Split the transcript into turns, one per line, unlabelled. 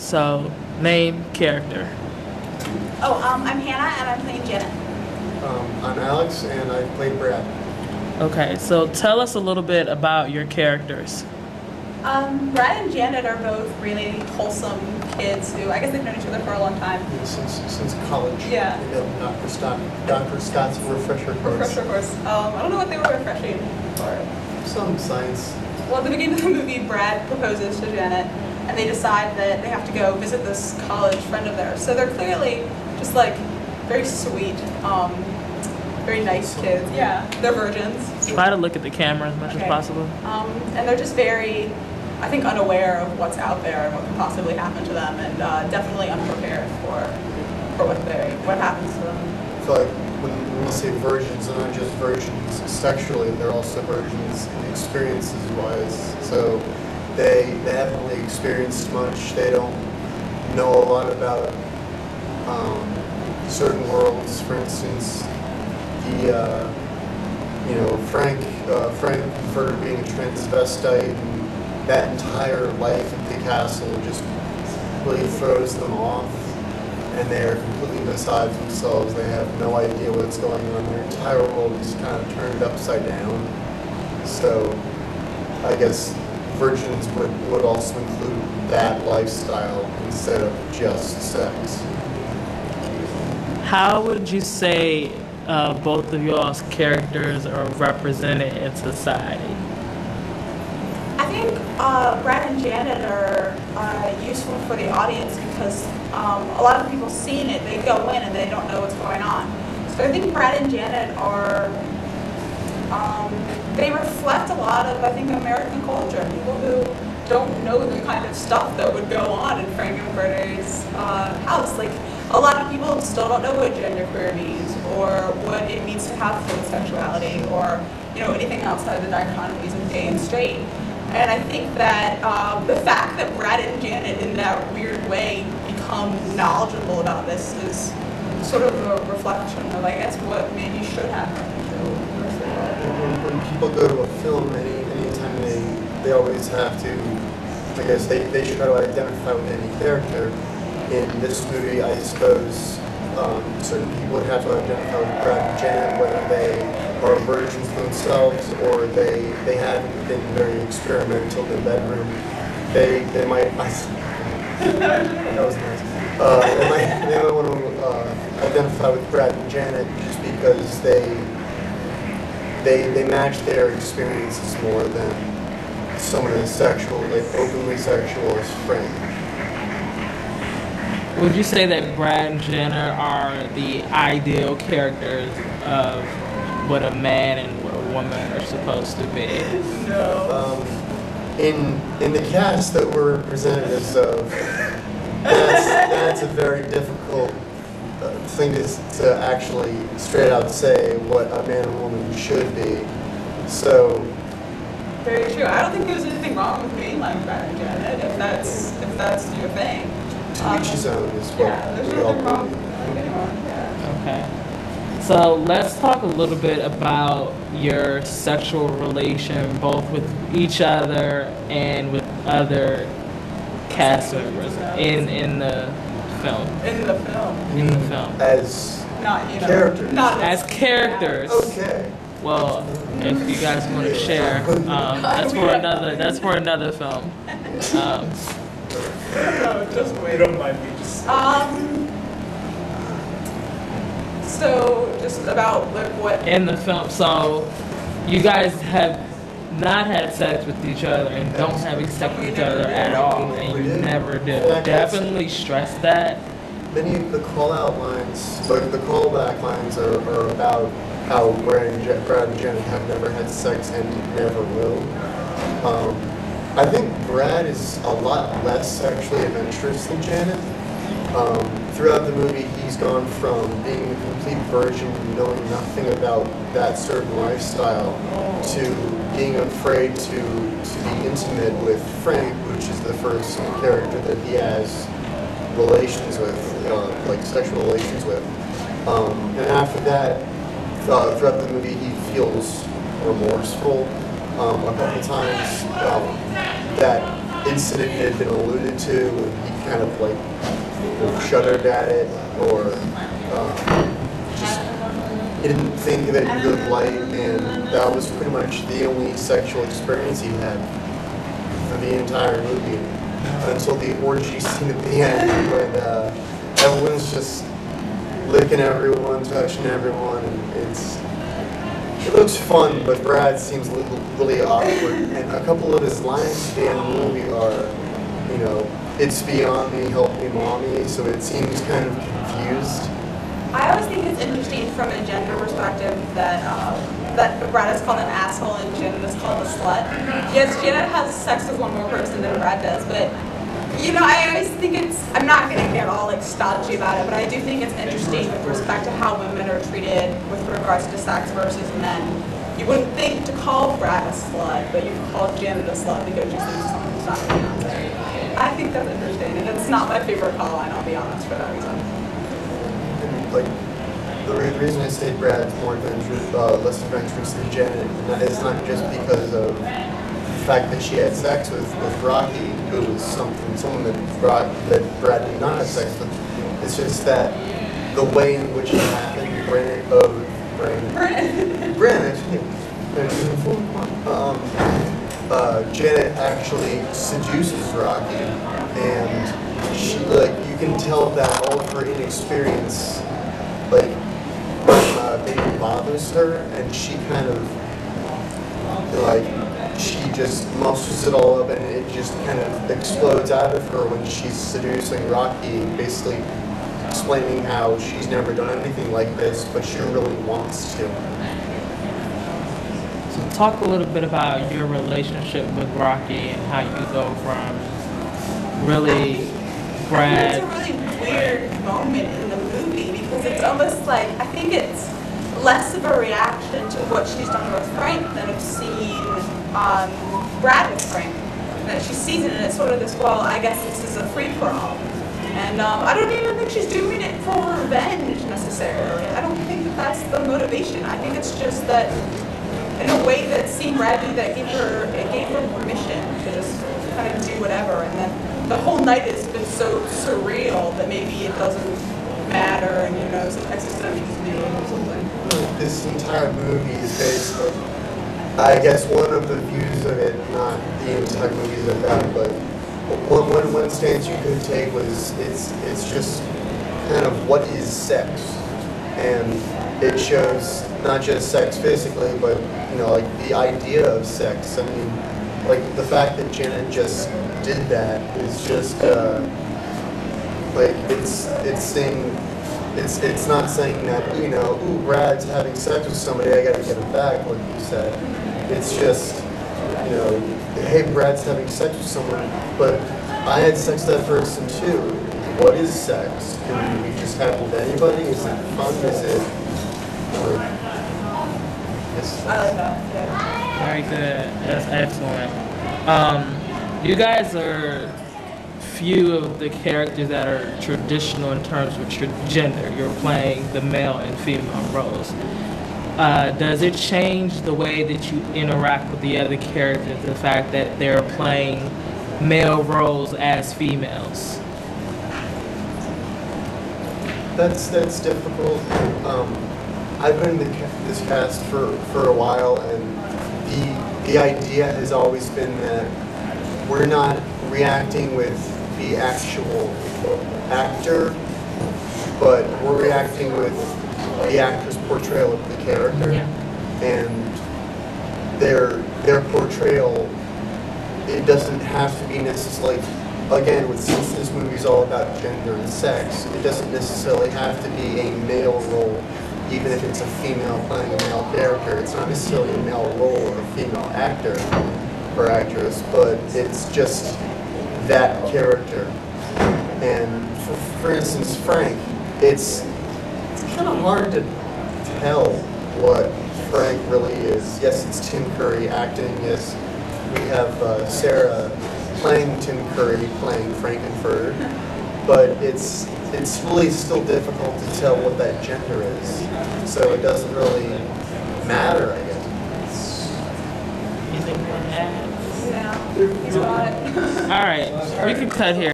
So, name, character.
I'm Hannah, and I'm playing Janet.
I'm Alex, and I played Brad.
Okay, so tell us a little bit about your characters.
Brad and Janet are both really wholesome kids who, I guess they've known each other for a long time.
Yeah, since college.
Yeah.
Dr. Scott's refresher course.
Refresher course. I don't know what they were refreshing for.
Some science.
Well, at the beginning of the movie, Brad proposes to Janet, and they decide that they have to go visit this college friend of theirs. So they're clearly just like very sweet, very nice kids. Yeah, they're virgins.
Try to look at the camera as much as possible.
And they're just very, I think, unaware of what's out there and what could possibly happen to them, and definitely unprepared for what happens to them.
So like when we say virgins, they're not just virgins sexually; they're also virgins in experiences wise. So they haven't really experienced much. They don't know a lot about certain worlds. For instance, Frank preferred being a transvestite, and that entire life at the castle just really throws them off, and they're completely beside themselves. They have no idea what's going on. Their entire world is kind of turned upside down. So I guess virgins would also include that lifestyle instead of just sex.
How would you say both of y'all's characters are represented in society?
I think Brad and Janet are useful for the audience because a lot of people seeing it, they go in and they don't know what's going on. So I think Brad and Janet are, they reflect a lot of, I think, American culture. People who don't know the kind of stuff that would go on in Frank-N-Furter's house. Like, a lot of people still don't know what genderqueer means or what it means to have fluid sexuality or, anything outside the dichotomies of gay and straight. And I think that the fact that Brad and Janet, in that weird way, become knowledgeable about this is sort of a reflection of, I guess, what maybe should happen.
When people go to a film, anytime they always have to, I guess they should try to identify with any character. In this movie, I suppose certain people would have to identify with Brad and Janet, whether they are virgins themselves or they haven't been very experimental in the bedroom. They might. That was nice. They might want to identify with Brad and Janet just because they match their experiences more than someone as sexual, like openly sexual as Frank.
Would you say that Brad and Janet are the ideal characters of what a man and what a woman are supposed to be?
No.
In the cast that we're representatives of, that's a very difficult thing to actually straight out say what a man and woman should be. So.
Very true. I don't think there's anything wrong with being like Brad and Janet if that's your thing.
To each his own is what
there's
we all
nothing wrong
believe.
with anyone. Yeah.
Okay. So let's talk a little bit about your sexual relation, both with each other and with other cast members in the film.
In the film.
In the film.
As
Not,
characters.
Not
As characters.
Okay.
Well, if you guys want to share, that's for another film.
Just wait. Don't mind me. So just about like what
In the film, so you guys have not had sex with each other and don't have sex with each other at all, and you never do. Definitely stress that.
Many of the call-out lines, like the callback lines, are about how Brad and Janet have never had sex and never will. I think Brad is a lot less sexually adventurous than Janet. Throughout the movie, he's gone from being a complete virgin and knowing nothing about that certain lifestyle to being afraid to be intimate with Frank, which is the first character that he has relations with, like sexual relations with. And after that, throughout the movie, he feels remorseful a couple times that incident had been alluded to, and he kind of like shuddered at it, or just he didn't think of it in a good light, and that was pretty much the only sexual experience he had for the entire movie until the orgy scene at the end when everyone's just licking everyone, touching everyone, and it looks fun, but Brad seems really awkward, and a couple of his lines at the end of the movie are, it's beyond me, help me, mommy, so it seems kind of confused.
I always think it's interesting from a gender perspective that Brad is called an asshole and Janet is called a slut. Yes, Janet has sex with one more person than Brad does, but I always think I'm not going to get all like stodgy about it, but I do think it's interesting with respect to how women are treated with regards to sex versus men. You wouldn't think to call Brad a slut, but you call Janet a slut because you think someone's not fiance. I think that's interesting, and it's not my favorite call, and I'll be honest for that reason.
And like the reason I say Brad's more adventurous, less adventurous than Janet, and that is not just because of the fact that she had sex with Rocky, who was someone that Brad did not have sex with. It's just that the way in which it happened, Janet actually seduces Rocky, and she you can tell that all of her inexperience maybe bothers her, and she kind of she just musters it all up, and it just kind of explodes out of her when she's seducing Rocky, basically explaining how she's never done anything like this, but she really wants to.
So talk a little bit about your relationship with Rocky and how you go from really Brad.
It's a really weird moment in the movie because it's almost like, I think it's less of a reaction to what she's done with Frank than of seeing Brad with Frank. That she sees it and it's sort of this, well, I guess this is a free-for-all. And I don't even think she's doing it for revenge necessarily. I don't think that's the motivation. I think it's just that in a way that seeing Brad do that gave her permission to just kind of do whatever. And then the whole night has been so surreal that maybe it doesn't matter, and sometimes it's not just me or something.
This entire movie is based on, I guess, one of the views of it, not the entire movie is about, but one stance you could take was it's just kind of what is sex, and it shows not just sex physically, but the idea of sex. I mean, the fact that Janet just did that is just it's saying it's not saying that ooh, Brad's having sex with somebody, I gotta get him back, like you said. It's just hey, Brad's having sex with someone, but I had sex with that person too. What is sex? Can we just have it with anybody? Is it fun? Is it
I like that, yeah.
Very good. That's excellent. You guys are few of the characters that are traditional in terms of gender. You're playing the male and female roles. Does it change the way that you interact with the other characters, the fact that they're playing male roles as females?
That's difficult. I've been in this cast for a while, and the idea has always been that we're not reacting with the actual actor, but we're reacting with the actor's portrayal of the character, and their portrayal. It doesn't have to be necessarily, again, since this movie's all about gender and sex, it doesn't necessarily have to be a male role, even if it's a female playing a male character. It's not necessarily a male role or a female actor or actress, but it's just that character. And for instance, Frank, it's kind of hard to tell what Frank really is. Yes, it's Tim Curry acting. Yes, we have Sarah playing Tim Curry, playing Frankenfurter, but it's really still difficult to tell what that gender is. So it doesn't really matter, I guess.
You think you want to add?
now. He's got it.
All right, we can cut here.